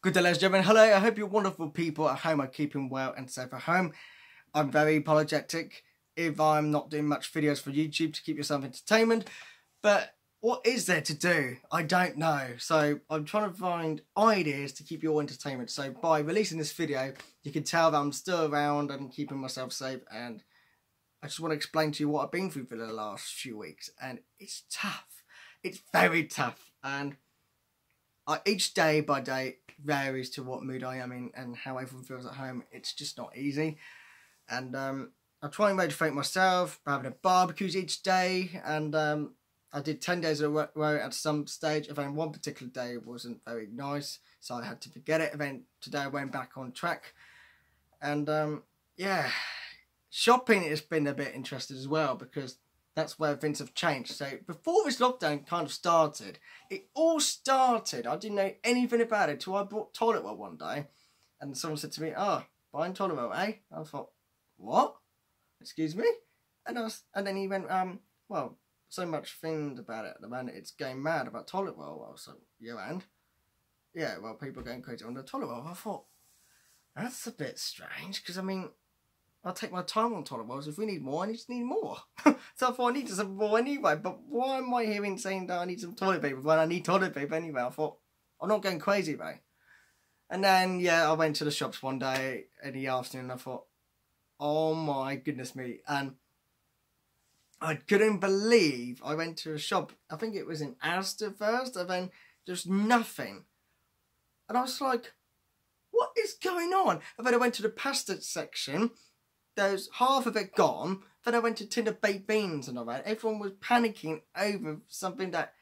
Good day, ladies and gentlemen. Hello, I hope you wonderful people at home are keeping well and safe at home. I'm very apologetic if I'm not doing much videos for YouTube to keep yourself entertainment, but what is there to do? I don't know. So I'm trying to find ideas to keep your entertainment. So by releasing this video, you can tell that I'm still around and keeping myself safe, and I just want to explain to you what I've been through for the last few weeks, and it's tough. It's very tough, and each day by day varies to what mood I am in and how everyone feels at home. It's just not easy, and I try and motivate myself by having a barbecues each day, and I did 10 days in a row at some stage. And then one particular day wasn't very nice, so I had to forget it. And then today I went back on track, and yeah, shopping has been a bit interesting as well, because that's where things have changed. So before this lockdown kind of started, it all started, I didn't know anything about it until I bought toilet roll one day, and someone said to me, buying toilet roll, eh? I thought, what? Excuse me? And then he went, well, so much things about it at the moment, it's going mad about toilet roll. I was like, yeah, and? Yeah, well, people are going crazy on the toilet roll. I thought, that's a bit strange, because I mean, I'll take my time on toilet rolls. If we need more, I just need more. So I thought I needed some more anyway. But why am I hearing saying that I need some toilet paper when I need toilet paper anyway? I thought, I'm not going crazy, though. And then, yeah, I went to the shops one day in the afternoon, and I thought, oh my goodness me. And I couldn't believe I went to a shop. I think it was in Asda first, and then there's nothing. And I was like, what is going on? And then I went to the pasta section. There's half of it gone. Then I went to tin of baked beans and all that. Everyone was panicking over something that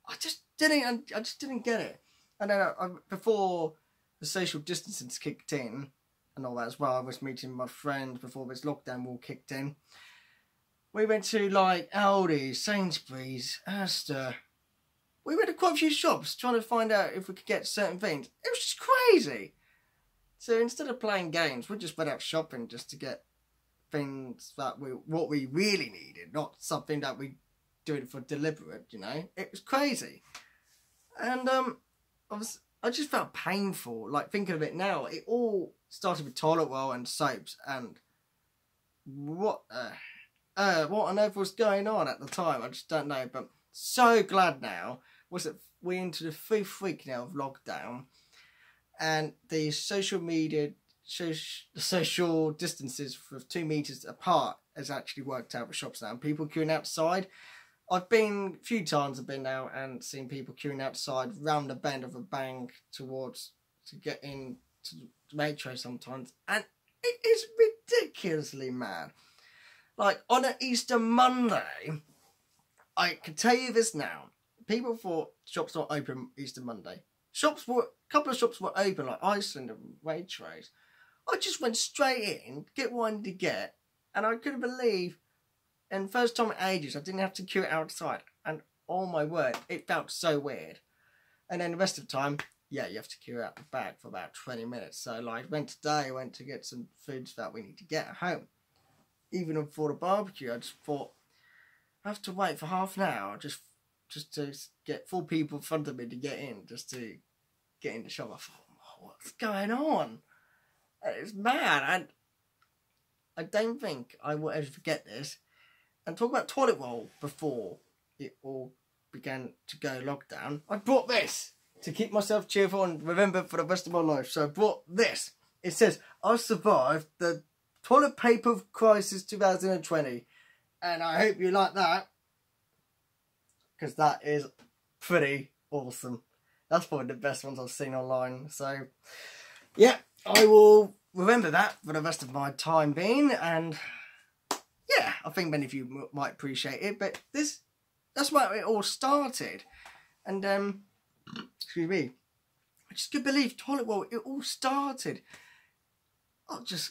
I just didn't get it. And then before the social distancing kicked in and all that as well, I was meeting my friends before this lockdown all kicked in. We went to like Aldi, Sainsbury's, Asda. We went to quite a few shops trying to find out if we could get certain things. It was just crazy. So instead of playing games, we just went out shopping just to get things that what we really needed, not something that we doing for deliberate, you know. It was crazy. And I just felt painful, like thinking of it now. It all started with toilet roll and soaps, and what on earth was going on at the time, I just don't know. But so glad now, was that we're into the 5th week now of lockdown, and the social distances for 2 meters apart has actually worked out for shops now. And people queuing outside. I've been a few times. I've been now and seen people queuing outside round the bend of a bank to get in to the metro sometimes, and it is ridiculously mad. Like on an Easter Monday, I can tell you this now. People thought shops not open Easter Monday. A couple of shops were open, like Iceland and Waitrose. I just went straight in, get what I needed to get, and I couldn't believe, and first time in ages, I didn't have to queue it outside. And oh my word, it felt so weird. And then the rest of the time, yeah, you have to queue out the back for about 20 minutes. So like, I went to get some foods that we need to get at home. Even before the barbecue, I just thought, I have to wait for half an hour just to get 4 people in front of me to get in, just to get in the shop. I thought, what's going on? It's mad. And I don't think I will ever forget this. And talk about toilet roll before it all began to go lockdown. I brought this to keep myself cheerful and remember for the rest of my life. So I brought this. It says, I survived the toilet paper crisis 2020. And I hope you like that, because that is pretty awesome. That's probably the best ones I've seen online. So, yeah, I will remember that for the rest of my time being. And, yeah, I think many of you might appreciate it. But that's where it all started. And, excuse me, I just couldn't believe toilet roll, it all started.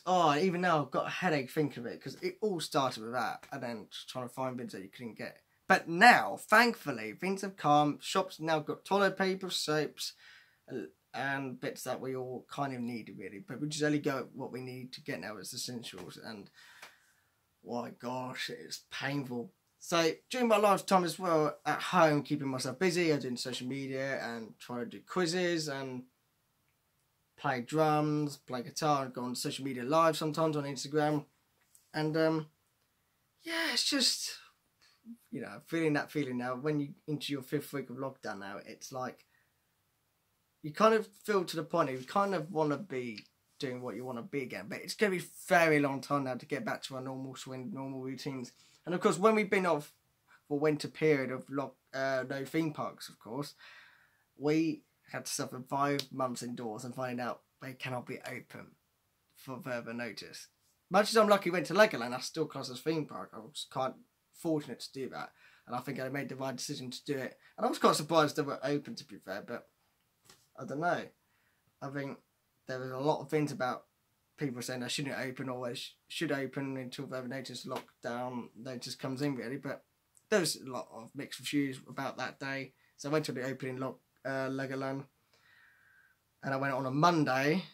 Even now I've got a headache thinking of it, because it all started with that, and then just trying to find bits that you couldn't get. But now, thankfully, things have calmed. Shops now got toilet paper, soaps, and bits that we all kind of need, really. But we just only go what we need to get now as essentials. And, oh my gosh, it's painful. So, during my lifetime as well, at home, keeping myself busy, I was doing social media and trying to do quizzes, and play drums, play guitar, and go on social media live sometimes on Instagram. And yeah, it's just, you know, feeling that feeling now. When you into your 5th week of lockdown now, it's like you kind of feel to the point you kind of want to be doing what you want to be again. But it's going to be a very long time now to get back to our normal swing, normal routines. And of course, when we've been off for winter period of no theme parks, of course, we had to suffer 5 months indoors and find out they cannot be open for further notice. Much as I'm lucky went to Legoland, that's still classed as theme park. I was quite fortunate to do that. And I think I made the right decision to do it. And I was quite surprised they were open, to be fair. But I don't know. I think there was a lot of things about people saying they shouldn't open or they should open until further notice lockdown notice comes in, really. But there was a lot of mixed reviews about that day. So I went to the opening Legoland. And I went on a Monday,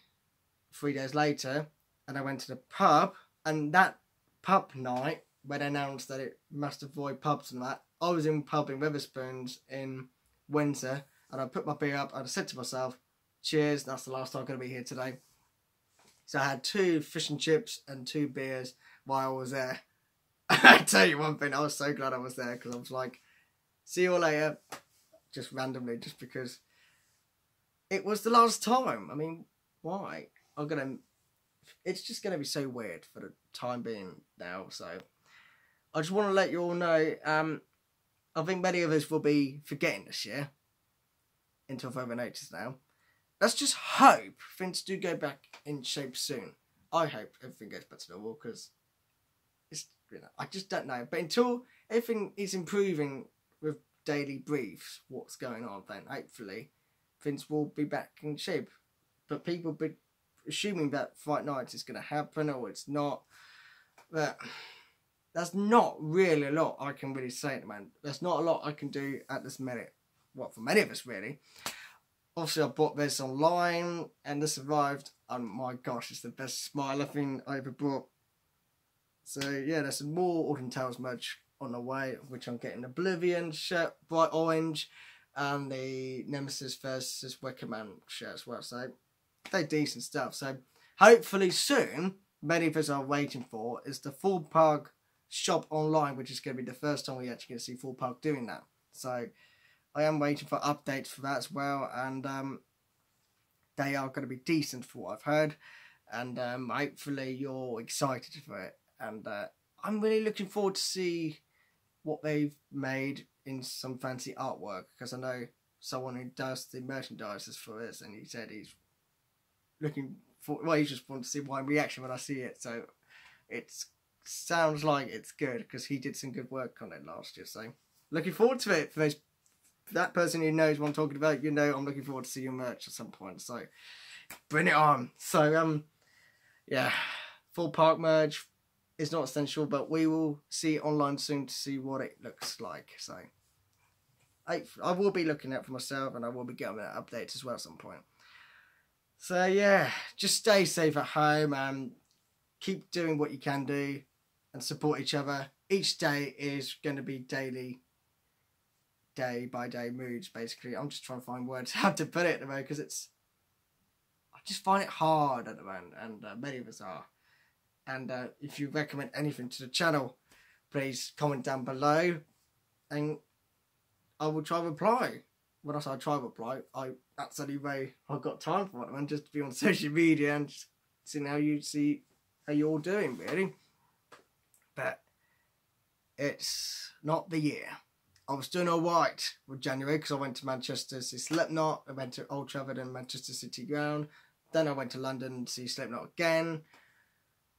3 days later. And I went to the pub. And that pub night, when they announced that it must avoid pubs and that, I was in pub in Wetherspoons in Windsor. And I put my beer up. And I said to myself, cheers, that's the last time I'm going to be here today. So I had 2 fish and chips and 2 beers while I was there. I tell you one thing, I was so glad I was there because I was like, see you all later. Just randomly, just because it was the last time. I mean, why? It's just going to be so weird for the time being now. So I just want to let you all know, I think many of us will be forgetting this year until further notice now. Let's just hope things do go back in shape soon. I hope everything goes back to normal because it's, you know, I just don't know. But until everything is improving with daily briefs, what's going on, then hopefully things will be back in shape. But people be assuming that Fright Night is going to happen or it's not. But that's not really a lot I can really say at the moment. There's not a lot I can do at this minute. Well, for many of us, really. Obviously, I bought this online, and this arrived, and my gosh, it's the best smiler thing I ever bought. So, yeah, there's some more Autumn Tales merch on the way, which I'm getting Oblivion shirt, bright orange, and the Nemesis versus Wicker Man shirt as well. So, they're decent stuff. So, hopefully soon, many of us are waiting for, is the Full Park shop online, which is going to be the first time we actually get to see Full Park doing that. So, I am waiting for updates for that as well, and they are going to be decent for what I've heard, and hopefully you're excited for it, and I'm really looking forward to see what they've made in some fancy artwork, because I know someone who does the merchandises for this, and he said he's looking for, well, he just wants to see my reaction when I see it, so it sounds like it's good, because he did some good work on it last year, so looking forward to it. For that person who knows what I'm talking about, you know I'm looking forward to see your merch at some point, so bring it on. So yeah, Full Park merch is not essential, but we will see it online soon to see what it looks like. So I will be looking at it for myself, and I will be getting updates as well at some point. So yeah, just stay safe at home and keep doing what you can do and support each other. Each day is going to be day by day moods, basically. I'm just trying to find words how to put it at the moment, because I just find it hard at the moment, and many of us are. And if you recommend anything to the channel, please comment down below, and I will try to reply. When I say I try to reply, that's the only way I've got time for it, and just to be on social media and just seeing how you're all doing, really. But it's not the year. I was doing alright with January because I went to Manchester to see Slipknot. I went to Old Trafford and Manchester City Ground. Then I went to London to see Slipknot again.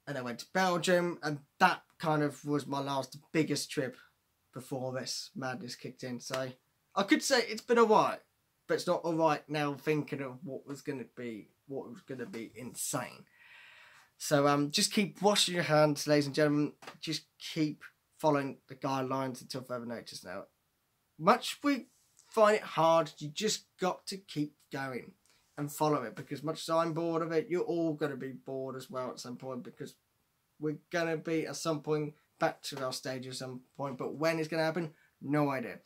And I went to Belgium. And that kind of was my last biggest trip before this madness kicked in. So I could say it's been alright. But it's not alright now thinking of what was going to be insane. So just keep washing your hands, ladies and gentlemen. Just keep following the guidelines until further notice now. Much we find it hard, you just got to keep going and follow it, because much as I'm bored of it, you're all going to be bored as well at some point, because we're going to be at some point back to our stage at some point, but when it's going to happen, no idea.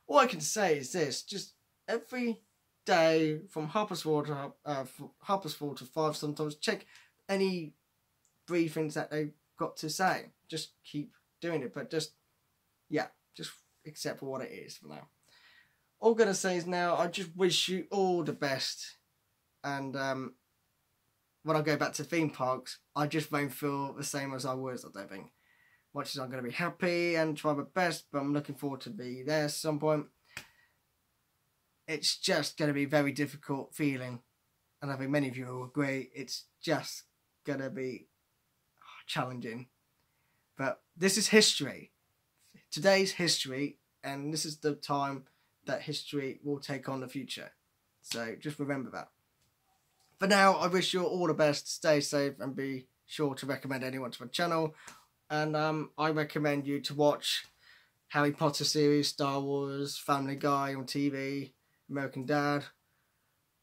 All I can say is this, just every day from 4:30 to 4:30 to 5 sometimes. Check any briefings that they've got to say. Just keep doing it, but just accept for what it is for now. All I'm going to say is now, I just wish you all the best. And when I go back to theme parks, I just won't feel the same as I was, I don't think. Much as I'm going to be happy and try my best, but I'm looking forward to be there at some point. It's just going to be a very difficult feeling. And I think many of you will agree, it's just going to be challenging. But this is history. Today's history, and this is the time that history will take on the future. So just remember that. For now, I wish you all the best. Stay safe and be sure to recommend anyone to my channel. And I recommend you to watch Harry Potter series, Star Wars, Family Guy on TV, American Dad.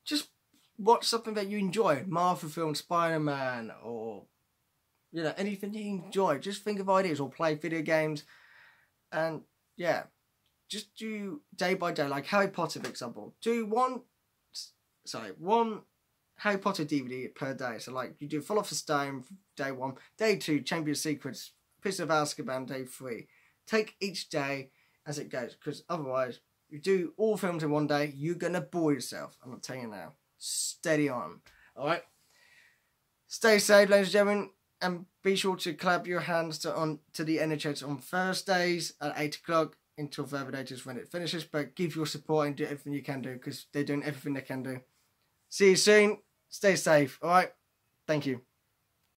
Just watch something that you enjoy. Marvel film, Spider-Man, or anything you enjoy. Just think of ideas or play video games. And yeah, just do day by day, like Harry Potter, for example. Do one Harry Potter DVD per day. So like you do Philosopher's Stone day 1, day 2 Chamber of Secrets, Prisoner of Azkaban day 3. Take each day as it goes, because otherwise you do all films in one day, you're gonna bore yourself. I'm not telling you now. Steady on. All right. Stay safe, ladies and gentlemen. And be sure to clap your hands to the NHS on Thursdays at 8 o'clock until further notice when it finishes. But give your support and do everything you can do, because they're doing everything they can do. See you soon. Stay safe. All right. Thank you.